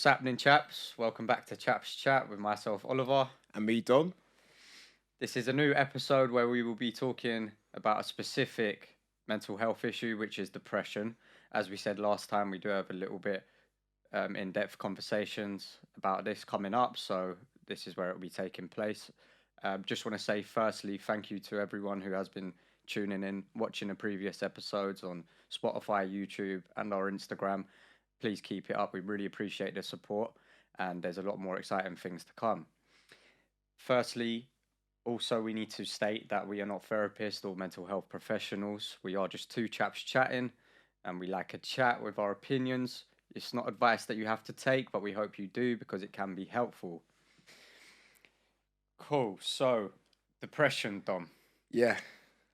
What's happening, chaps? Welcome back to Chaps Chat with myself, Oliver. And me, Dom. This is a new episode where we will be talking about a specific mental health issue, which is depression. As we said last time, we do have a little bit in-depth conversations about this coming up, so this is where it will be taking place. Just want to say, firstly, thank you to everyone who has been tuning in, watching the previous episodes on Spotify, YouTube, and our Instagram. Please keep it up. We really appreciate the support, and there's a lot more exciting things to come. Firstly, also, we need to state that we are not therapists or mental health professionals. We are just two chaps chatting, and we like a chat with our opinions. It's not advice that you have to take, but we hope you do because it can be helpful. Cool. So, depression, Dom. Yeah,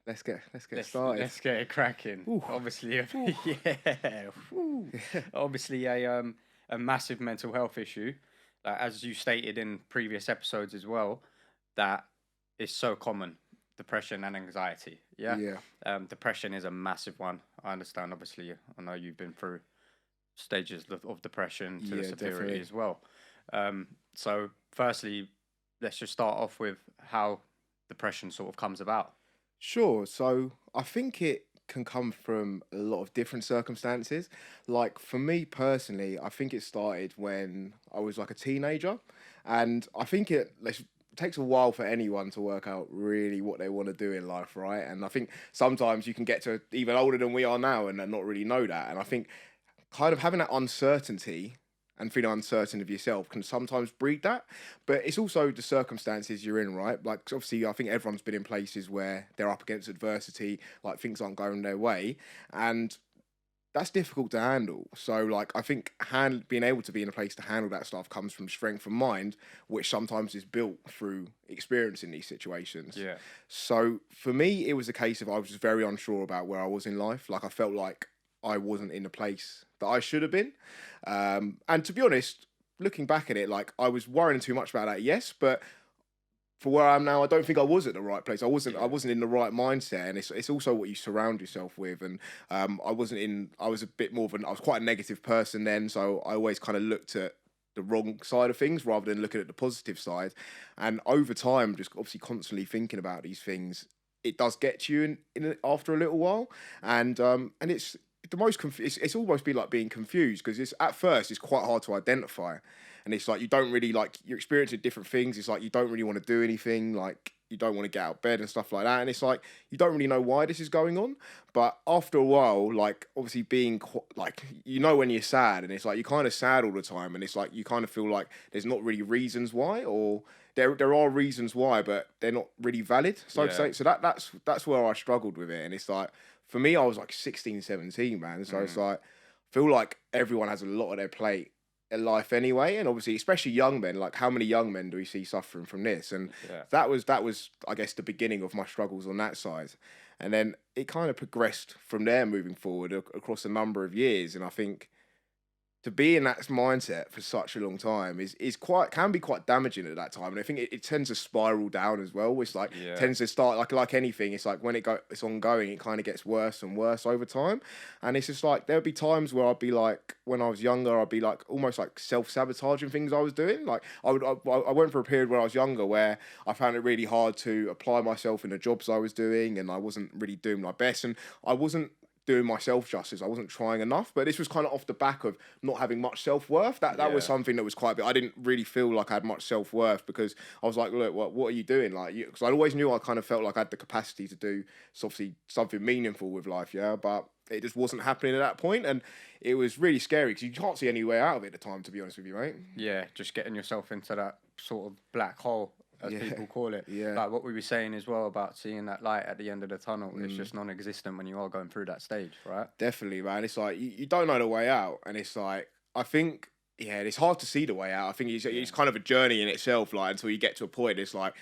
let's get started. Let's get it cracking. Ooh. Obviously, Ooh. yeah. Obviously, a massive mental health issue. As you stated in previous episodes as well, that is so common. Depression and anxiety. Yeah. Yeah. Depression is a massive one. I understand. Obviously, I know you've been through stages of depression to the Yeah, severity definitely. as well. So, firstly, let's just start off with how depression sort of comes about. Sure. So I think it can come from a lot of different circumstances. Like for me personally, I think it started when I was like a teenager, and I think it takes a while for anyone to work out really what they want to do in life, right? And I think sometimes you can get to even older than we are now and then not really know that. And I think kind of having that uncertainty and feeling uncertain of yourself can sometimes breed that. But it's also the circumstances you're in, right? Like, obviously, I think everyone's been in places where they're up against adversity, like things aren't going their way. And that's difficult to handle. So, like, I think being able to be in a place to handle that stuff comes from strength of mind, which sometimes is built through experiencing these situations. Yeah. So, for me, it was a case of I was just very unsure about where I was in life. Like, I felt like I wasn't in the place that I should have been. And to be honest, looking back at it, like I was worrying too much about that, yes, but for where I am now, I don't think I was at the right place. I wasn't in the right mindset, and it's also what you surround yourself with. And I was a bit more of I was quite a negative person then, so I always kind of looked at the wrong side of things rather than looking at the positive side. And over time, just obviously constantly thinking about these things, it does get to you after a little while, and it's the most it's almost be like being confused because it's at first it's quite hard to identify, and it's like you don't really like you're experiencing different things. It's like you don't really want to do anything, like you don't want to get out of bed and stuff like that, and it's like you don't really know why this is going on. But after a while, like obviously being like when you're sad, and it's like you're kind of sad all the time, and it's like you kind of feel like there's not really reasons why, or there are reasons why, but they're not really valid, so to say. So that's where I struggled with it, and it's like for me, I was like 16, 17, man. So it's like, I feel like everyone has a lot on their plate in life anyway. And obviously, especially young men, like how many young men do we see suffering from this? And that was, I guess, the beginning of my struggles on that side. And then it kind of progressed from there moving forward across a number of years. And I think to be in that mindset for such a long time can be quite damaging at that time, and I think it tends to spiral down as well. It's like tends to start like anything. It's like when it's ongoing, it kind of gets worse and worse over time, and it's just like there'll be times where I'd be like, when I was younger, I'd be like almost like self-sabotaging things I was doing. Like I went for a period where I was younger where I found it really hard to apply myself in the jobs I was doing, and I wasn't really doing my best, and I wasn't doing myself justice. I wasn't trying enough, but this was kind of off the back of not having much self-worth. That was something that was quite big. I didn't really feel like I had much self-worth because I was like, look, what are you doing? Like, because I always knew I kind of felt like I had the capacity to do obviously something meaningful with life, but it just wasn't happening at that point, and it was really scary because you can't see any way out of it at the time, to be honest with you, mate. Yeah, just getting yourself into that sort of black hole, as people call it. Yeah. Like what we were saying as well about seeing that light at the end of the tunnel. It's just non-existent when you are going through that stage, right? Definitely, man. It's like you don't know the way out, and it's like I think it's hard to see the way out. I think it's kind of a journey in itself, like until you get to a point. It's like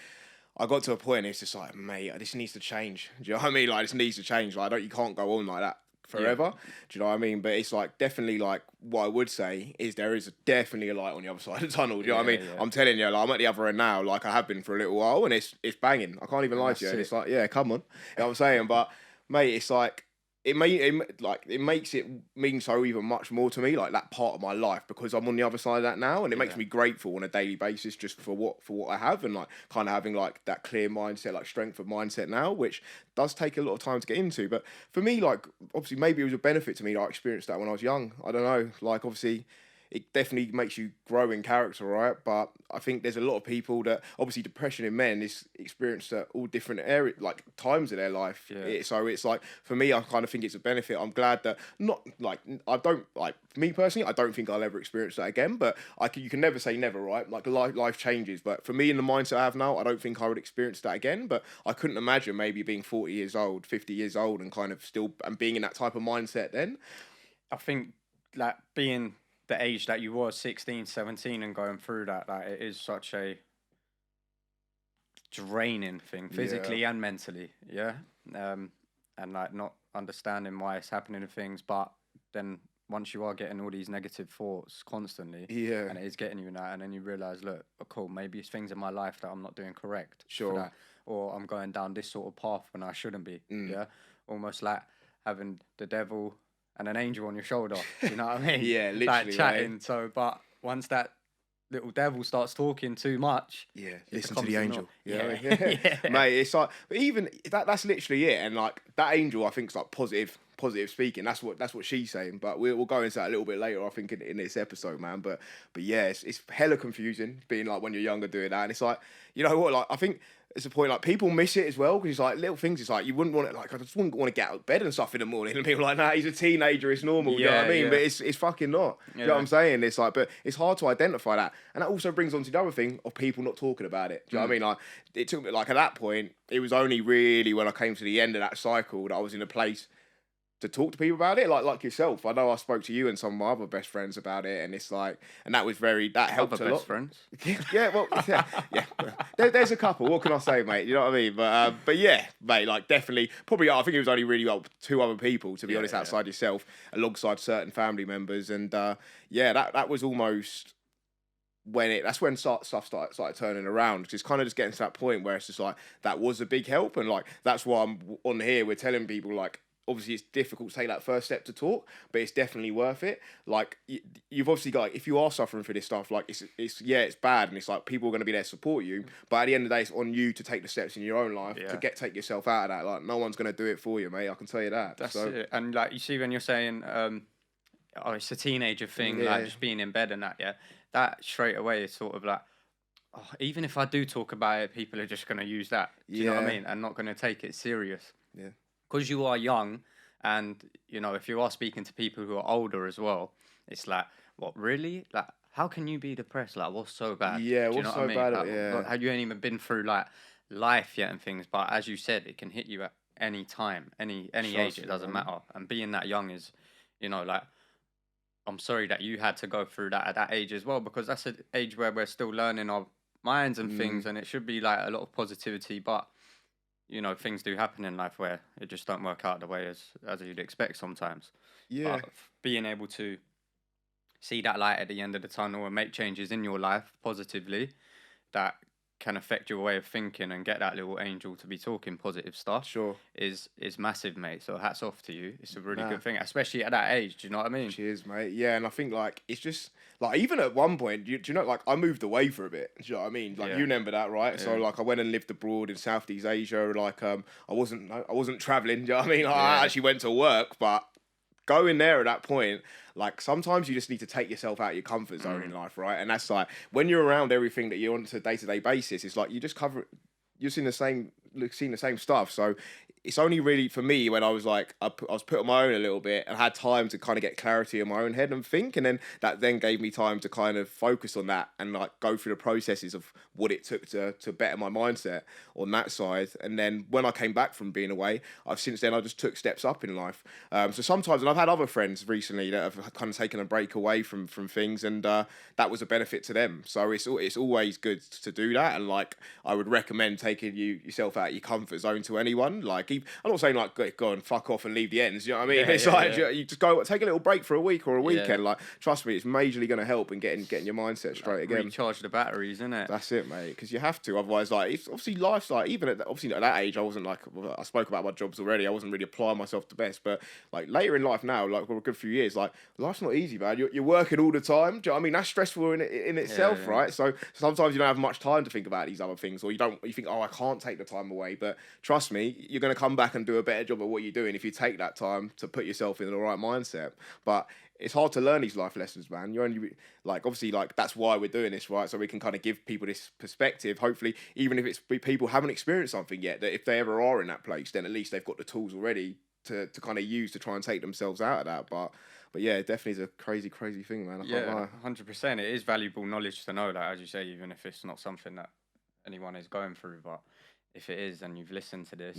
I got to a point, and it's just like, mate, this needs to change. Do you know what I mean? Like this needs to change. Like you can't go on like that forever. Do you know what I mean? But it's like definitely like what I would say is there is definitely a light on the other side of the tunnel. Do you know what I mean? I'm telling you, like I'm at the other end now, like I have been for a little while, and it's banging. I can't even lie to you. And it's like, come on. You know what I'm saying? But mate, it's like it makes it mean so even much more to me, like that part of my life, because I'm on the other side of that now, and it makes Yeah. me grateful on a daily basis just for what I have, and like kind of having like that clear mindset, like strength of mindset now, which does take a lot of time to get into. But for me, like obviously maybe it was a benefit to me that I experienced that when I was young. I don't know, like obviously it definitely makes you grow in character, right? But I think there's a lot of people that obviously depression in men is experienced at all different areas, like times of their life. Yeah. So it's like for me, I kind of think it's a benefit. I'm glad that not like I don't like me personally. I don't think I'll ever experience that again. But you can never say never, right? Like life changes. But for me, in the mindset I have now, I don't think I would experience that again. But I couldn't imagine maybe being 40 years old, 50 years old, and kind of still and being in that type of mindset then. I think like being the age that you were 16, 17, and going through that, like it is such a draining thing physically and mentally. Yeah. And like not understanding why it's happening to things, but then once you are getting all these negative thoughts constantly, Yeah. and it is getting you in that, and then you realize, look, oh, cool, maybe it's things in my life that I'm not doing correct for Sure. that, or I'm going down this sort of path when I shouldn't be. Yeah, almost like having the devil and an angel on your shoulder. You know what I mean? Yeah, literally, like chatting. right? So, but once that little devil starts talking too much, Yeah, it listen to becomes the the angel. Yeah. Yeah. Mate, it's like, but even that's literally it. And like that angel, I think is like positive speaking. That's what she's saying. But we'll go into that a little bit later, I think, in this episode, man. But yeah, it's hella confusing being like when you're younger doing that. And it's like, you know what, like I think it's a point like people miss it as well because it's like little things. It's like you wouldn't want it. Like I just wouldn't want to get out of bed and stuff in the morning, and people are like, nah, he's a teenager, it's normal. You know what I mean? Yeah. But it's fucking not. You know what I'm saying? It's like, but it's hard to identify that, and that also brings on to the other thing of people not talking about it. Do you know what I mean? Like it took me like at that point, it was only really when I came to the end of that cycle that I was in a place to talk to people about it, like yourself. I know I spoke to you and some of my other best friends about it, and it's like, and that helped Other a lot. best friends. Yeah, well, yeah. There's a couple. What can I say, mate? You know what I mean? But yeah, mate, like definitely, probably. I think it was only really well, two other people, to be honest, outside yourself, alongside certain family members, and yeah, that was almost that's when stuff started turning around. Because it's kind of just getting to that point where it's just like that was a big help, and like that's why I'm on here. We're telling people like, obviously it's difficult to take that first step to talk, but it's definitely worth it. Like you've obviously got, if you are suffering for this stuff, like it's bad, and it's like people are going to be there to support you, but at the end of the day, it's on you to take the steps in your own life to take yourself out of that. Like no one's going to do it for you, mate. I can tell you that. That's it. And like you see when you're saying, oh, it's a teenager thing, like just being in bed and that, that straight away is sort of like, oh, even if I do talk about it, people are just going to use that. Do you know what I mean? And not going to take it serious. Yeah. Because you are young, and you know, if you are speaking to people who are older as well, it's like, what, really? Like, how can you be depressed? Like, what's so bad? Yeah, do you what's know so what I mean? bad? Like, have you ain't even been through like life yet and things? But as you said, it can hit you at any time, any age. It doesn't matter. And being that young is, you know, like, I'm sorry that you had to go through that at that age as well, because that's an age where we're still learning our minds and things, and it should be like a lot of positivity, but you know, things do happen in life where it just don't work out the way as you'd expect sometimes. Yeah. But being able to see that light at the end of the tunnel and make changes in your life positively that can affect your way of thinking and get that little angel to be talking positive stuff Sure. is massive, mate. So hats off to you. It's a really good thing, especially at that age. Do you know what I mean? Cheers, mate. Yeah, and I think like it's just like even at one point, do you know, like I moved away for a bit. Do you know what I mean? Like you remember that, right? So like I went and lived abroad in Southeast Asia. Like I wasn't traveling. Do you know what I mean? Like, I actually went to work, but going there at that point, like sometimes you just need to take yourself out of your comfort zone in life, right? And that's like when you're around everything that you're on a day-to-day basis, it's like you just you're seeing the same stuff. So it's only really for me when I was like I was put on my own a little bit and had time to kind of get clarity in my own head and think, and then that then gave me time to kind of focus on that and like go through the processes of what it took to better my mindset on that side. And then when I came back from being away, I just took steps up in life. So sometimes, and I've had other friends recently that have kind of taken a break away from things, and that was a benefit to them. So it's always good to do that, and like I would recommend taking yourself out of your comfort zone to anyone. Like leave. I'm not saying like go and fuck off and leave the ends. You know what I mean? Yeah, It's yeah, like yeah. you just go take a little break for a week or a Yeah. weekend. Like trust me, it's majorly going to help in getting your mindset straight again. Recharge the batteries, innit? That's it, mate. Because you have to. Otherwise, like, it's obviously life's like even obviously at that age, I wasn't like I spoke about my jobs already. I wasn't really applying myself the best. But like later in life now, like for a good few years, like life's not easy, man. You're working all the time. Do you know what I mean? That's stressful in itself, Yeah. right? So sometimes you don't have much time to think about these other things, or you think, oh, I can't take the time away. But trust me, you're going to come back and do a better job at what you're doing if you take that time to put yourself in the right mindset. But it's hard to learn these life lessons, man. You're only like obviously like that's why we're doing this, right? So we can kind of give people this perspective. Hopefully, even if it's people haven't experienced something yet, that if they ever are in that place, then at least they've got the tools already to kind of use to try and take themselves out of that. But yeah, it definitely is a crazy thing, man. I can't lie. 100%. It is valuable knowledge to know, like as you say, even if it's not something that anyone is going through. But if it is, and you've listened to this,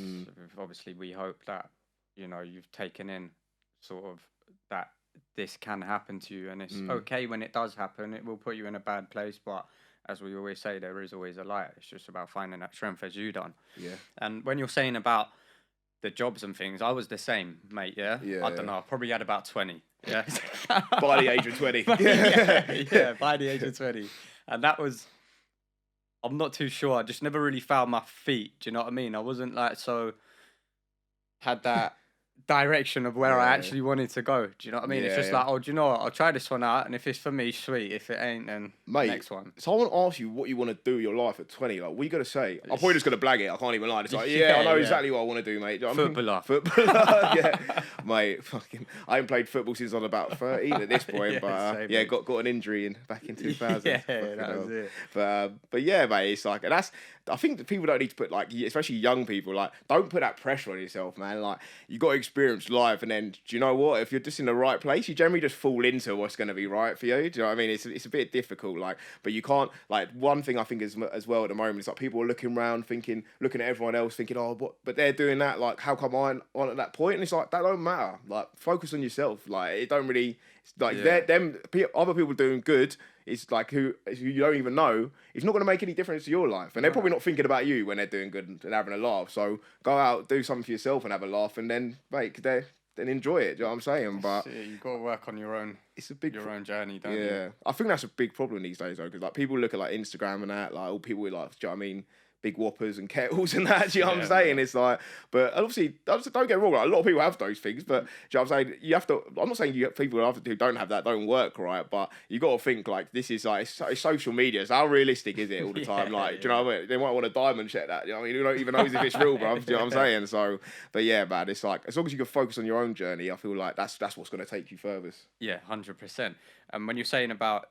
obviously we hope that you've taken in sort of that this can happen to you, and it's okay when it does happen. It will put you in a bad place, but as we always say, there is always a light. It's just about finding that strength, as you done. Yeah. And when you're saying about the jobs and things, I was the same, mate. Yeah. I don't know. I probably had about 20. Yeah. By the age of 20. yeah, by the age of 20. And that was, I'm not too sure. I just never really found my feet. Do you know what I mean? I wasn't like had that direction of where I actually wanted to go. Do you know what I mean? It's just like, oh, do you know what? I'll try this one out, and if it's for me, sweet. If it ain't, then next one. So I want to ask you what you want to do with your life at 20. Like, what you got to say? I'm probably just going to blag it. I can't even lie. It's like, I know exactly what I want to do, mate. Do you know what I mean? Footballer. Yeah. Mate, I haven't played football since I was about 13 at this point, but got an injury back in 2000. That was it. But yeah, mate, it's like, and I think that people don't need to put, like, especially young people, like, don't put that pressure on yourself, man. Like, you got to experience life, and then, do you know what? If you're just in the right place, you generally just fall into what's going to be right for you. Do you know what I mean? It's a bit difficult, like, but you can't, like, one thing I think as well at the moment is, like, people are looking around, looking at everyone else, thinking, oh, what? But they're doing that, like, how come I'm on at that point? And it's like, that don't matter. Like, focus on yourself. Like, it don't really, like, other people doing good. It's like who you don't even know. It's not going to make any difference to your life, and they're probably not thinking about you when they're doing good and having a laugh. So go out, do something for yourself, and have a laugh, and then then enjoy it. Do you know what I'm saying? But you've got to work on your own. It's your own journey, don't you? Yeah, I think that's a big problem these days, though, because like people look at like Instagram and that, like all people with like, do you know what I mean? Big whoppers and kettles and that, do you know what I'm saying? It's like, but obviously, don't get me wrong, like, a lot of people have those things, but do you know what I'm saying? You have to, I'm not saying people who don't have that don't work, right? But you got to think, like, this is like, it's social media, so how realistic is it all the time? Like, do you know what I mean? They might want to diamond check that, you know what I mean? Who don't even knows if it's real, bro, do you know what I'm saying? So, but yeah, man, it's like, as long as you can focus on your own journey, I feel like that's what's going to take you furthest. Yeah, 100%. And when you're saying about,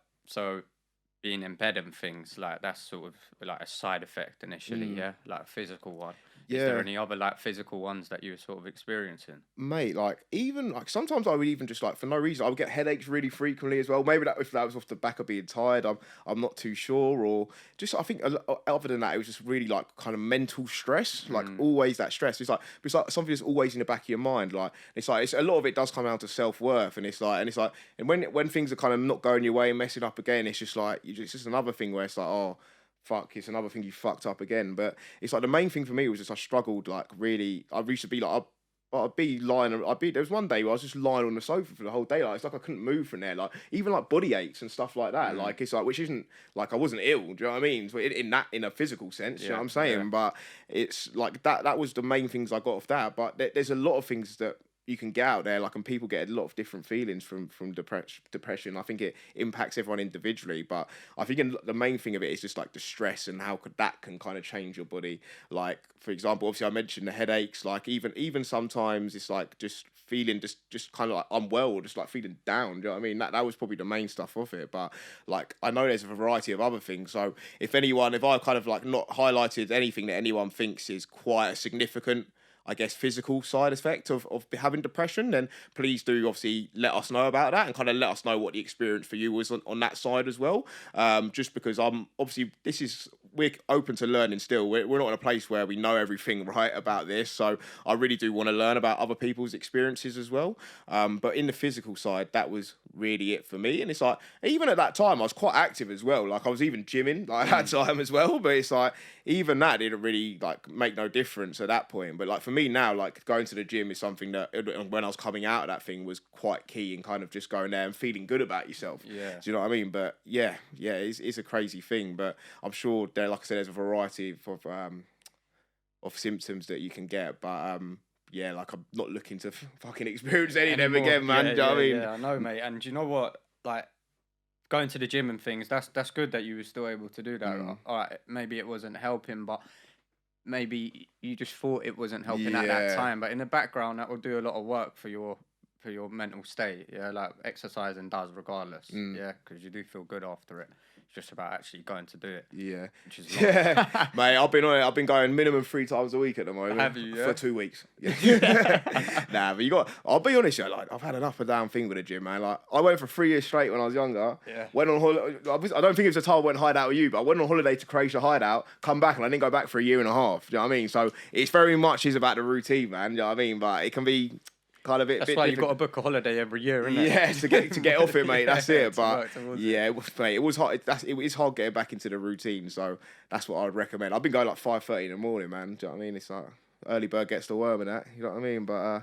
being in bed and things, like that's sort of like a side effect initially, like a physical one. Is there any other like physical ones that you were sort of experiencing? Mate, like even like sometimes I would even just like for no reason I would get headaches really frequently as well. Maybe if that was off the back of being tired, I'm not too sure, or just I think other than that it was just really like kind of mental stress, like always that stress. It's like something that's always in the back of your mind. Like it's a lot of it does come down to self-worth, and when things are kind of not going your way and messing up again, it's just like it's just another thing where it's like, oh fuck, it's another thing you fucked up again. But it's like the main thing for me was just I struggled, like really. I used to be like there was one day where I was just lying on the sofa for the whole day. Like it's like I couldn't move from there. Like even like body aches and stuff like that. Like it's like, which isn't like I wasn't ill. Do you know what I mean? So in a physical sense, you know what I'm saying? Yeah. But it's like that was the main things I got off that. But there's a lot of things that you can get out there, like, and people get a lot of different feelings from depression. I think it impacts everyone individually, but I think the main thing of it is just like the stress and how that can kind of change your body. Like, for example, obviously I mentioned the headaches, like even sometimes it's like just feeling just kind of like unwell, or just like feeling down. Do you know what I mean? That was probably the main stuff of it. But like I know there's a variety of other things. So if I've kind of like not highlighted anything that anyone thinks is quite a significant, I guess, physical side effect of having depression, then please do obviously let us know about that, and kind of let us know what the experience for you was on that side as well. Just because obviously this is we're open to learning still. We're not in a place where we know everything right about this. So I really do want to learn about other people's experiences as well. But in the physical side, that was really it for me. And it's like, even at that time, I was quite active as well. Like I was even gymming like at that time as well. But it's like, even that didn't really like make no difference at that point. But like for me now, like going to the gym is something that when I was coming out of that thing was quite key, and kind of just going there and feeling good about yourself. Yeah. Do you know what I mean? But yeah, it's a crazy thing. But I'm sure there, like I said, there's a variety of symptoms that you can get. But yeah, like I'm not looking to fucking experience any of them again, man. Yeah, Do you know what I mean? yeah, I know, mate. And do you know what? Like going to the gym and things, that's good that you were still able to do that. All right, maybe it wasn't helping, but maybe you just thought it wasn't helping at that time. But in the background, that will do a lot of work for your mental state. Yeah, like exercising does regardless. Yeah, because you do feel good after it. It's just about actually going to do it. Yeah, which is mate. I've been on it. I've been going minimum 3 times a week at the moment. Have you? Yeah? For 2 weeks. Yeah. Nah, but you got. I'll be honest, yeah. Like I've had an up and down thing with the gym, man. Like I went for 3 years straight when I was younger. Yeah. Went on holiday. I don't think it was the time I went hideout with you, but I went on holiday to Croatia hideout. Come back and I didn't go back for 1.5 years. Do you know what I mean? So it's very much is about the routine, man. Do you know what I mean? But it can be. Kind of That's why you've got to book a holiday every year, isn't it? Yeah, to get off it, mate. That's it. But yeah, it was hard. It is hard getting back into the routine. So that's what I'd recommend. I've been going like 5:30 in the morning, man. Do you know what I mean? It's like early bird gets the worm and that. You know what I mean? But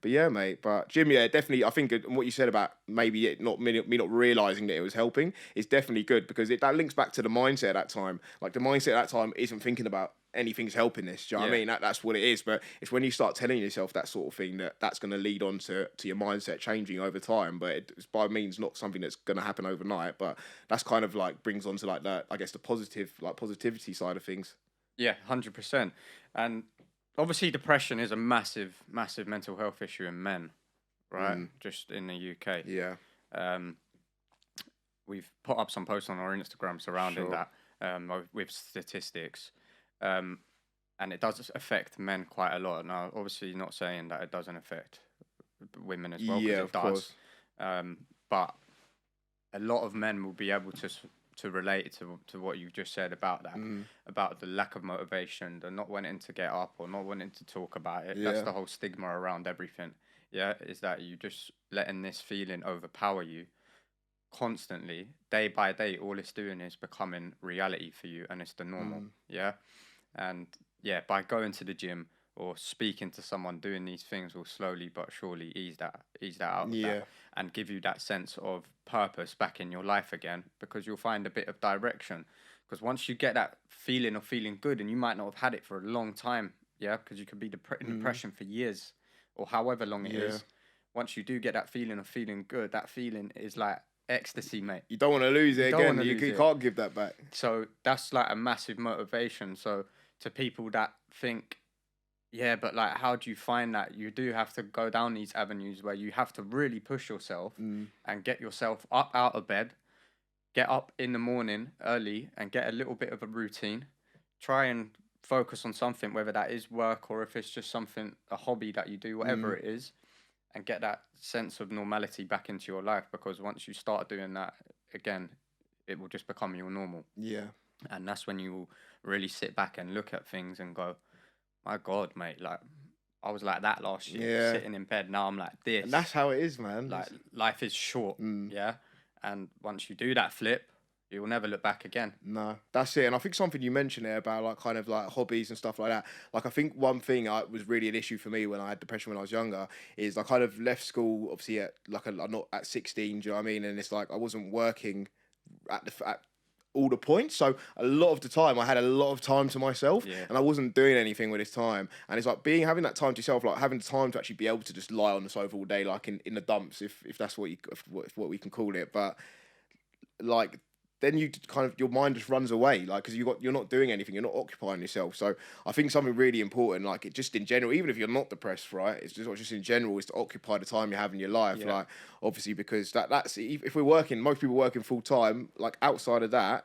yeah, mate. But Jim, yeah, definitely. I think what you said about maybe it not me not realizing that it was helping is definitely good, because that links back to the mindset at that time. Like the mindset at that time isn't thinking about anything's helping this. Do you know what I mean? That's what it is. But it's when you start telling yourself that sort of thing that's going to lead on to your mindset changing over time. But it's by means not something that's going to happen overnight. But that's kind of like brings on to like that, I guess, the positivity side of things. Yeah, 100%. And obviously depression is a massive, massive mental health issue in men, right? Just in the UK. Yeah. We've put up some posts on our Instagram surrounding that with statistics. And it does affect men quite a lot. Now, obviously, not saying that it doesn't affect women as well, because it does. But a lot of men will be able to relate to what you've just said about that, about the lack of motivation, the not wanting to get up or not wanting to talk about it. That's the whole stigma around everything. Yeah, is that you just letting this feeling overpower you constantly, day by day. All it's doing is becoming reality for you, and it's the normal. Yeah. And yeah, by going to the gym or speaking to someone, doing these things will slowly but surely ease that out of that, and give you that sense of purpose back in your life again, because you'll find a bit of direction. Because once you get that feeling of feeling good, and you might not have had it for a long time, yeah, because you could be in depression for years or however long it is. Once you do get that feeling of feeling good, that feeling is like ecstasy, mate. You don't want to lose it again. You can't give that back. So that's like a massive motivation. So to people that think, yeah, but like, how do you find that? You do have to go down these avenues where you have to really push yourself and get yourself up out of bed, get up in the morning early and get a little bit of a routine. Try and focus on something, whether that is work or if it's just something, a hobby that you do, whatever it is, and get that sense of normality back into your life. Because once you start doing that again, it will just become your normal. Yeah. And that's when you will really sit back and look at things and go, my God, mate, like, I was like that last year, sitting in bed. Now I'm like this. And that's how it is, man. Like, life is short, yeah? And once you do that flip, you will never look back again. No, that's it. And I think something you mentioned there about like kind of like hobbies and stuff like that. Like I think one thing was really an issue for me when I had depression when I was younger is I kind of left school obviously at like not at 16. Do you know what I mean? And it's like I wasn't working at all the points. So a lot of the time I had a lot of time to myself and I wasn't doing anything with this time. And it's like having that time to yourself, like having time to actually be able to just lie on the sofa all day, like in the dumps, if that's what we can call it. But like, then you kind of, your mind just runs away, like, because you're not doing anything, you're not occupying yourself. So I think something really important, like, it just in general, even if you're not depressed, right, it's just in general, is to occupy the time you have in your life. Like, obviously, because that's if we're working, most people working full time, like outside of that,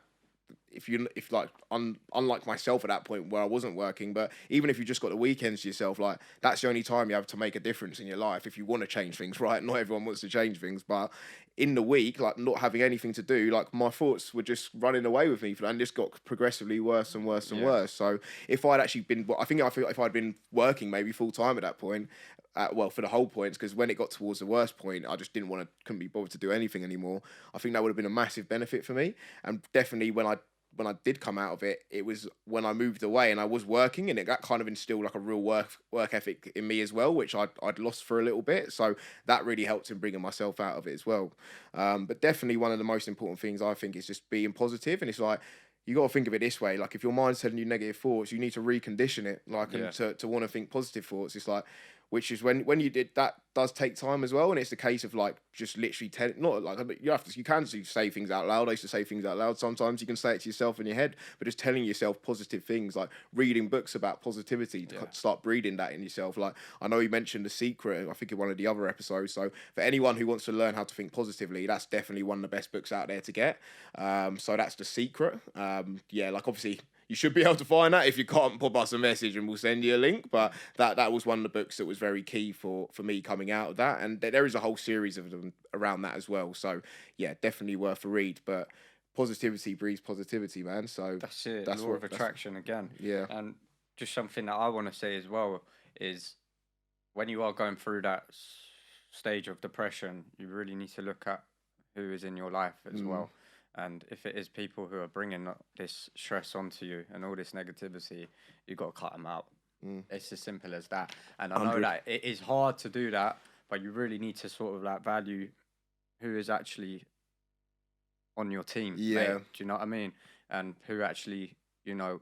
if like unlike myself at that point where I wasn't working, but even if you just got the weekends to yourself, like that's the only time you have to make a difference in your life if you want to change things, right? Not everyone wants to change things, but in the week, like not having anything to do, like my thoughts were just running away with me for that, and just got progressively worse and worse and worse. So if I'd actually been, I think if I'd been working maybe full time at that point, well, for the whole points, because when it got towards the worst point, I just couldn't be bothered to do anything anymore. I think that would have been a massive benefit for me, and definitely when I did come out of it, it was when I moved away and I was working, and that kind of instilled like a real work ethic in me as well, which I'd lost for a little bit. So that really helped in bringing myself out of it as well. But definitely one of the most important things I think is just being positive, and it's like you got to think of it this way: like if your mind's telling you negative thoughts, you need to recondition it, like and to want to think positive thoughts. It's like which is when you did that does take time as well, and it's the case of like just literally not like you can say things out loud. I used to say things out loud sometimes. You can say it to yourself in your head, but just telling yourself positive things, like reading books about positivity to start breeding that in yourself. Like I know you mentioned The Secret, I think in one of the other episodes. So for anyone who wants to learn how to think positively, that's definitely one of the best books out there to get. So that's The Secret. Like obviously you should be able to find that. If you can't, pop us a message and we'll send you a link. But that was one of the books that was very key for me coming out of that. And there is a whole series of them around that as well. So yeah, definitely worth a read. But positivity breeds positivity, man. So that's it. That's law of attraction again. Yeah. And just something that I want to say as well is when you are going through that stage of depression, you really need to look at who is in your life as well. And if it is people who are bringing this stress onto you and all this negativity, you got to cut them out. It's as simple as that. And I know that it is hard to do that, but you really need to sort of like value who is actually on your team. Yeah. Mate. Do you know what I mean? And who actually,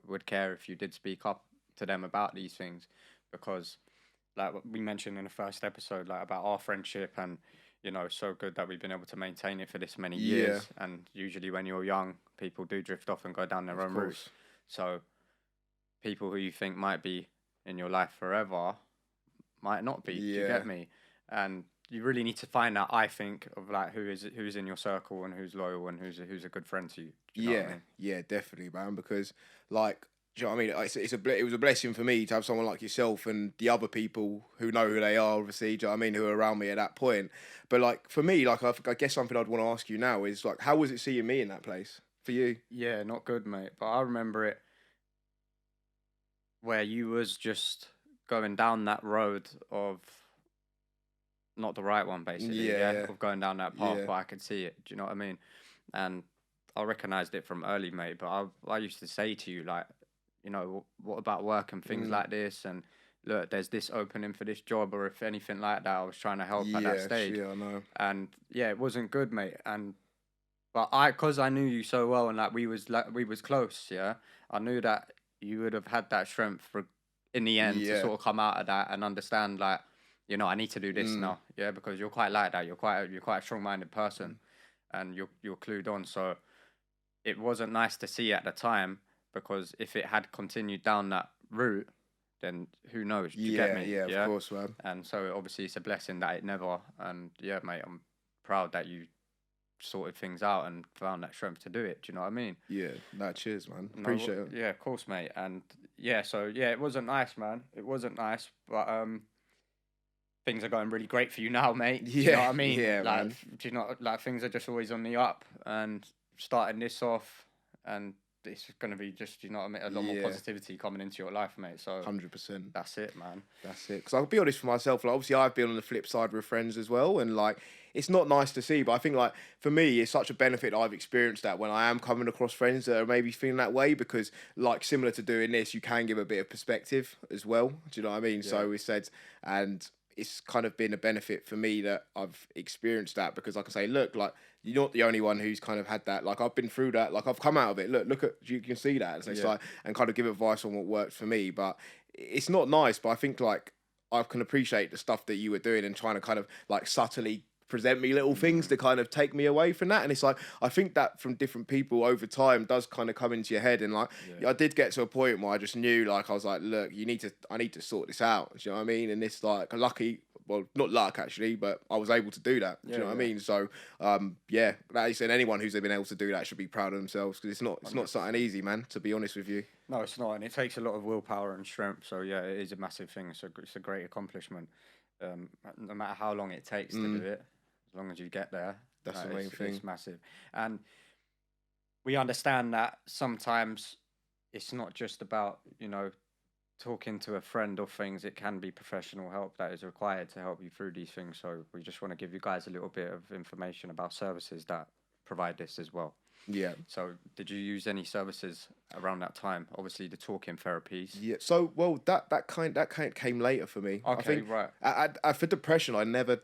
would care if you did speak up to them about these things. Because like we mentioned in the first episode, like about our friendship and so good that we've been able to maintain it for this many years. And usually when you're young, people do drift off and go down their own routes. So people who you think might be in your life forever might not be. Do you get me? And you really need to find out, I think, of like who's in your circle and who's loyal and who's a good friend to you. Do you know what I mean? Yeah, definitely, man. Because like, do you know what I mean? It was a blessing for me to have someone like yourself and the other people who know who they are, obviously, do you know what I mean, who are around me at that point. But like for me, like I guess something I'd want to ask you now is like, how was it seeing me in that place for you? Yeah, not good, mate. But I remember it where you was just going down that road of not the right one, basically. Of going down that path, but I could see it. Do you know what I mean? And I recognised it from early, mate. But I used to say to you, like, what about work and things like this? And look, there's this opening for this job, or if anything like that, I was trying to help at that stage. Yeah, I know. And yeah, it wasn't good, mate. But because I knew you so well, and like we was close. Yeah, I knew that you would have had that strength in the end to sort of come out of that and understand, like, I need to do this now. Yeah, because you're quite like that. You're quite a strong-minded person, and you're clued on. So it wasn't nice to see at the time. Because if it had continued down that route, then who knows? Do you get me? Yeah, of course, man. And so obviously it's a blessing that it never. And yeah, mate, I'm proud that you sorted things out and found that strength to do it. Do you know what I mean? Yeah, cheers, man. Appreciate it. Yeah, of course, mate. And yeah, so yeah, it wasn't nice, man. It wasn't nice, but things are going really great for you now, mate. Do you know what I mean? Yeah, like, man. Do you know, like things are just always on the up, and starting this off and. It's going to be just, a lot more positivity coming into your life, mate. So 100%. That's it, man. That's it. Because I'll be honest for myself, like obviously I've been on the flip side with friends as well, and like it's not nice to see, but I think like for me it's such a benefit that I've experienced that when I am coming across friends that are maybe feeling that way, because like similar to doing this, you can give a bit of perspective as well. Do you know what I mean? Yeah. So we said, and it's kind of been a benefit for me that I've experienced that, because like I say, look, like you're not the only one who's kind of had that. Like I've been through that. Like I've come out of it. Look at, you can see that. So it's like, and kind of give advice on what works for me. But it's not nice. But I think like I can appreciate the stuff that you were doing and trying to kind of like subtly present me little things to kind of take me away from that. And it's like, I think that from different people over time does kind of come into your head. And like, I did get to a point where I just knew, like, I was like, look, I need to sort this out. Do you know what I mean? And it's like, lucky well, not luck actually, but I was able to do that. Do you know what I mean? So, yeah, that is, and anyone who's been able to do that should be proud of themselves, because it's not something easy, man. To be honest with you. No, it's not, and it takes a lot of willpower and strength. So yeah, it is a massive thing. It's a great accomplishment. No matter how long it takes to do it, as long as you get there, That's the main thing. It's massive. And we understand that sometimes it's not just about, talking to a friend or things. It can be professional help that is required to help you through these things. So we just want to give you guys a little bit of information about services that provide this as well. Yeah. So did you use any services around that time? Obviously the talking therapies. Yeah. So well, that kind came later for me. Okay, I think, right. I for depression, I never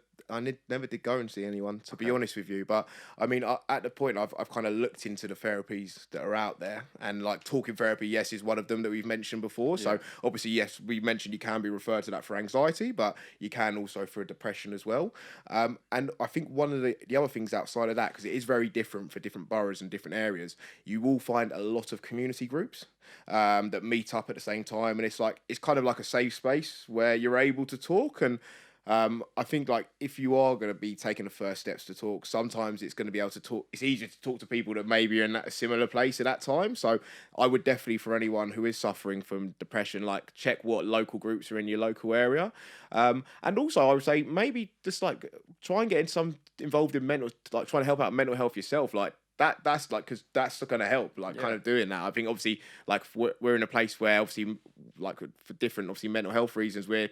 did go and see anyone, to be honest with you. But I mean, at the point, I've kind of looked into the therapies that are out there, and like talking therapy, yes, is one of them that we've mentioned before. So obviously, yes, we mentioned you can be referred to that for anxiety, but you can also for depression as well. And I think one of the other things outside of that, because it is very different for different boroughs and different areas, you will find a lot of community groups that meet up at the same time, and it's kind of like a safe space where you're able to talk. And I think like if you are going to be taking the first steps to talk, sometimes it's going to be able to talk. It's easier to talk to people that maybe are in a similar place at that time. So I would definitely, for anyone who is suffering from depression, like check what local groups are in your local area. And also I would say maybe just like try and get involved in trying to help out mental health yourself. Like that's like, because that's going to help, like kind of doing that. I think obviously like we're in a place where obviously like for different obviously mental health reasons we're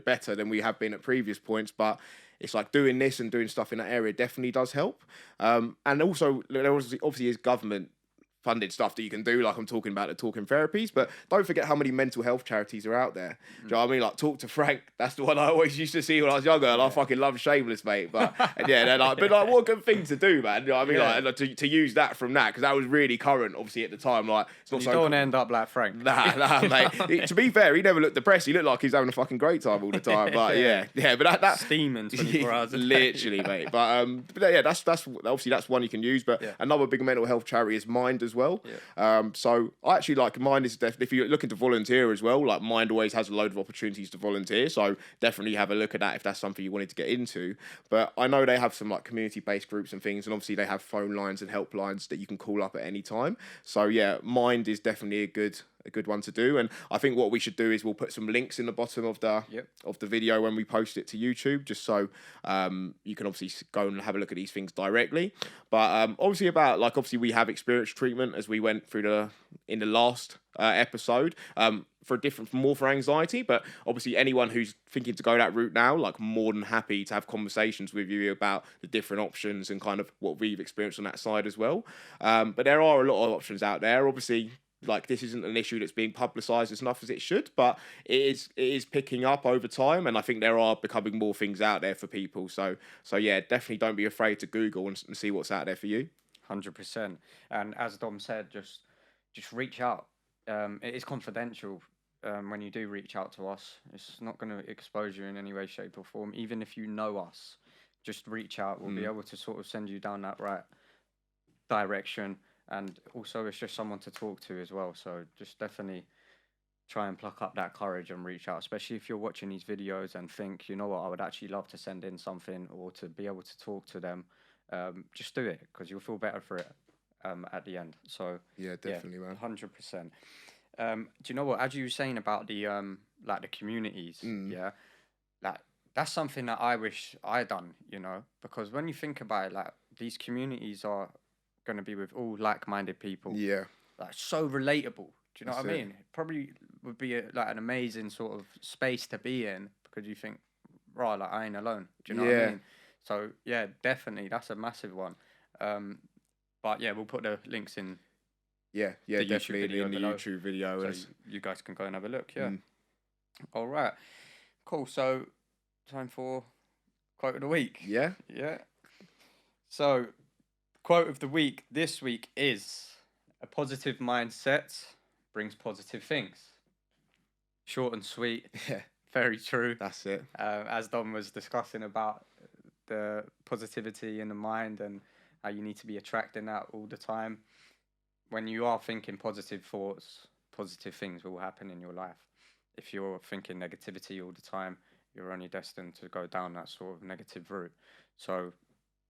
better than we have been at previous points, but it's like doing this and doing stuff in that area definitely does help. And also there obviously is government funded stuff that you can do, like I'm talking about the talking therapies, but don't forget how many mental health charities are out there. Do you know what I mean? Like Talk to Frank, that's the one I always used to see when I was younger, and I fucking love Shameless, mate. But yeah, they're like, but like, what a good thing to do, man. You know what I mean? Like to use that from that, because that was really current, obviously at the time. Like it's not you so. Don't end up like Frank. Nah, mate. To be fair, he never looked depressed. He looked like he's having a fucking great time all the time. But yeah. But that steaming 24 hours a day. Literally, mate. But yeah, that's obviously that's one you can use. But another big mental health charity is Mind as well. So I actually like Mind is definitely, if you're looking to volunteer as well, like Mind always has a load of opportunities to volunteer. So definitely have a look at that if that's something you wanted to get into. But I know they have some like community-based groups and things, and obviously they have phone lines and helplines that you can call up at any time. So yeah, Mind is definitely a good one to do. And I think what we should do is we'll put some links in the bottom of the video when we post it to YouTube, just so you can obviously go and have a look at these things directly. But obviously we have experienced treatment as we went through in the last episode, more for anxiety. But obviously anyone who's thinking to go that route now, like more than happy to have conversations with you about the different options and kind of what we've experienced on that side as well. But there are a lot of options out there. Obviously, like this isn't an issue that's being publicised as enough as it should, but it is picking up over time, and I think there are becoming more things out there for people. So yeah, definitely don't be afraid to Google and see what's out there for you. 100%. And as Dom said, just reach out. It is confidential. When you do reach out to us, it's not going to expose you in any way, shape, or form. Even if you know us, just reach out. We'll be able to sort of send you down that right direction. And also, it's just someone to talk to as well. So just definitely try and pluck up that courage and reach out, especially if you're watching these videos and think, you know what, I would actually love to send in something or to be able to talk to them. Just do it, because you'll feel better for it at the end. So yeah, definitely, man. 100%. Do you know what? As you were saying about the like the communities, like that's something that I wish I done. Because when you think about it, like these communities are going to be with all like-minded people. Yeah, like so relatable. Do you know what I mean? It probably would be like an amazing sort of space to be in, because you think, right, like I ain't alone. Do you know what I mean? So yeah, definitely that's a massive one. But yeah, we'll put the links in. Yeah, definitely in the YouTube video, so you guys can go and have a look. Yeah. All right. Cool. So time for quote of the week. Yeah. So quote of the week this week is: a positive mindset brings positive things. Short and sweet. Yeah. Very true. That's it. As Dom was discussing about the positivity in the mind and how you need to be attracting that all the time. When you are thinking positive thoughts, positive things will happen in your life. If you're thinking negativity all the time, you're only destined to go down that sort of negative route. So,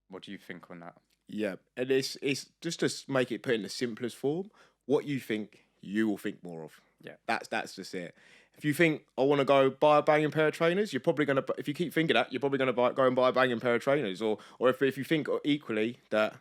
what do you think on that? Yeah, and it's just to make it put in the simplest form. What you think, you will think more of. Yeah. That's just it. If you think I want to go buy a banging pair of trainers, you're probably gonna. If you keep thinking that, you're probably gonna go and buy a banging pair of trainers. Or if you think equally that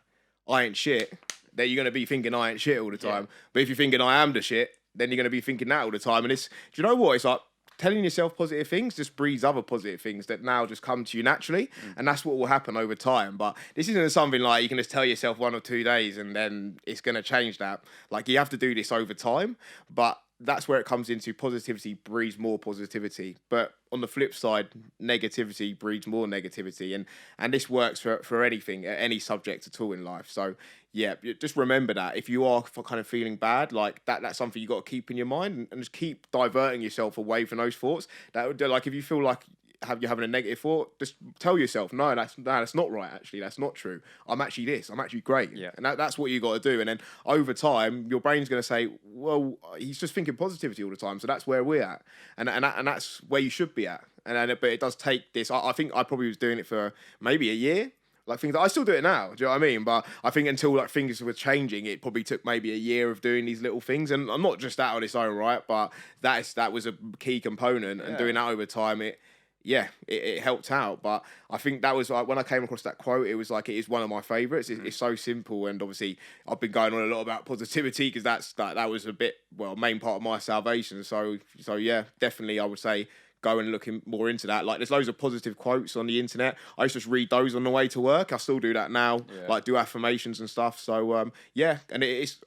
I ain't shit, then you're gonna be thinking I ain't shit all the time. Yeah. But if you're thinking I am the shit, then you're gonna be thinking that all the time. And do you know what? It's like telling yourself positive things just breeds other positive things that now just come to you naturally, and that's what will happen over time. But this isn't something like you can just tell yourself 1 or 2 days and then it's going to change that. Like, you have to do this over time, but that's where it comes into positivity breeds more positivity. But on the flip side, negativity breeds more negativity, and this works for anything, any subject at all in life. So yeah, just remember that if you are kind of feeling bad, like that's something you got to keep in your mind, and just keep diverting yourself away from those thoughts. That would, like, if you feel like you're having a negative thought, just tell yourself, no, that's not right. Actually, that's not true. I'm actually this. I'm actually great. Yeah. And that's what you got to do. And then over time, your brain's going to say, well, he's just thinking positivity all the time. So that's where we're at, and that's where you should be at. But it does take this. I think I probably was doing it for maybe a year. Like, things I still do it now. Do you know what I mean? But I think until like things were changing, it probably took maybe a year of doing these little things. And I'm not just that on its own, right? But that was a key component, and doing that over time, it helped out. But I think that was like, when I came across that quote, it was like, it is one of my favourites. It's so simple, and obviously I've been going on a lot about positivity because that was a bit, well, main part of my salvation. So yeah, definitely I would say go and look more into that. Like, there's loads of positive quotes on the internet. I used to just read those on the way to work. I still do that now, like do affirmations and stuff. So yeah, and it's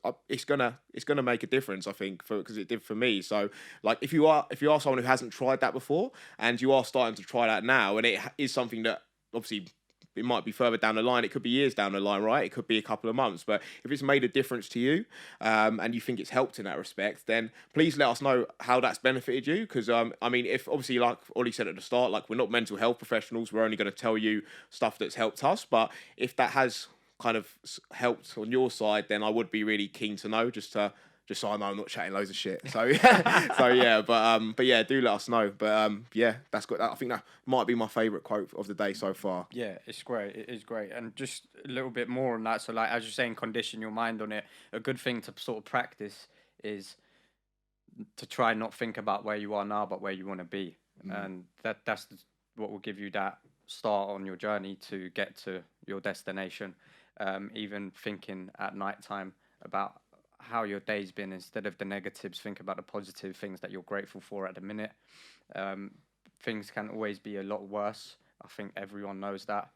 gonna make a difference, I think, because it did for me. So like, if you are someone who hasn't tried that before and you are starting to try that now, and it is something that obviously it might be further down the line. It could be years down the line, right? It could be a couple of months. But if it's made a difference to you, and you think it's helped in that respect, then please let us know how that's benefited you. Because, I mean, if obviously, like Ollie said at the start, like, we're not mental health professionals. We're only going to tell you stuff that's helped us. But if that has kind of helped on your side, then I would be really keen to know, just so I know I'm not chatting loads of shit. So yeah, but yeah, do let us know. But yeah, that's good. I think that might be my favourite quote of the day so far. Yeah, it's great. It is great. And just a little bit more on that. So, like, as you're saying, condition your mind on it. A good thing to sort of practice is to try not think about where you are now, but where you want to be. And that's what will give you that start on your journey to get to your destination. Even thinking at night time about how your day's been, instead of the negatives, think about the positive things that you're grateful for at the minute. Things can always be a lot worse. I think everyone knows that.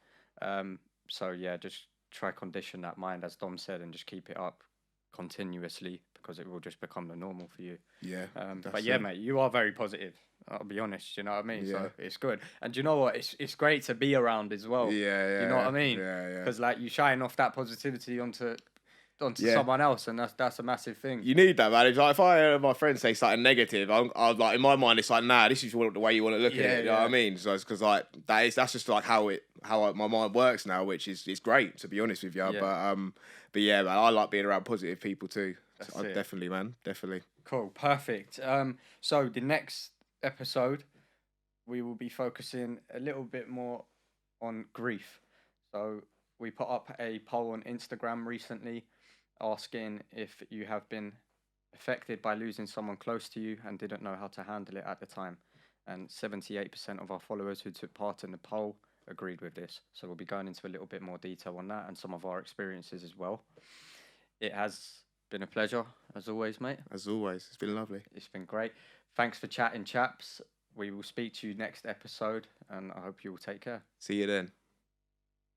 So yeah, just try condition that mind, as Dom said, and just keep it up continuously, because it will just become the normal for you. Yeah. But yeah, mate, you are very positive. I'll be honest, you know what I mean? Yeah. So it's good. And do you know what? It's great to be around as well. Yeah. You know what I mean? Yeah. Because like, you shine off that positivity onto someone else, and that's a massive thing. You need that, man. It's like, if I hear my friends say something negative, I'm like, in my mind, it's like, nah, this is the way you want to look at it. You know what I mean? So it's because like that's just like how my mind works now, which is great, to be honest with you. Yeah. But yeah, man, I like being around positive people too. That's it. Definitely, man, definitely. Cool, perfect. So the next episode, we will be focusing a little bit more on grief. So we put up a poll on Instagram recently, asking if you have been affected by losing someone close to you and didn't know how to handle it at the time. And 78% of our followers who took part in the poll agreed with this. So we'll be going into a little bit more detail on that and some of our experiences as well. It has been a pleasure, as always, mate. As always, it's been lovely. It's been great. Thanks for chatting, chaps. We will speak to you next episode, and I hope you will take care. See you then.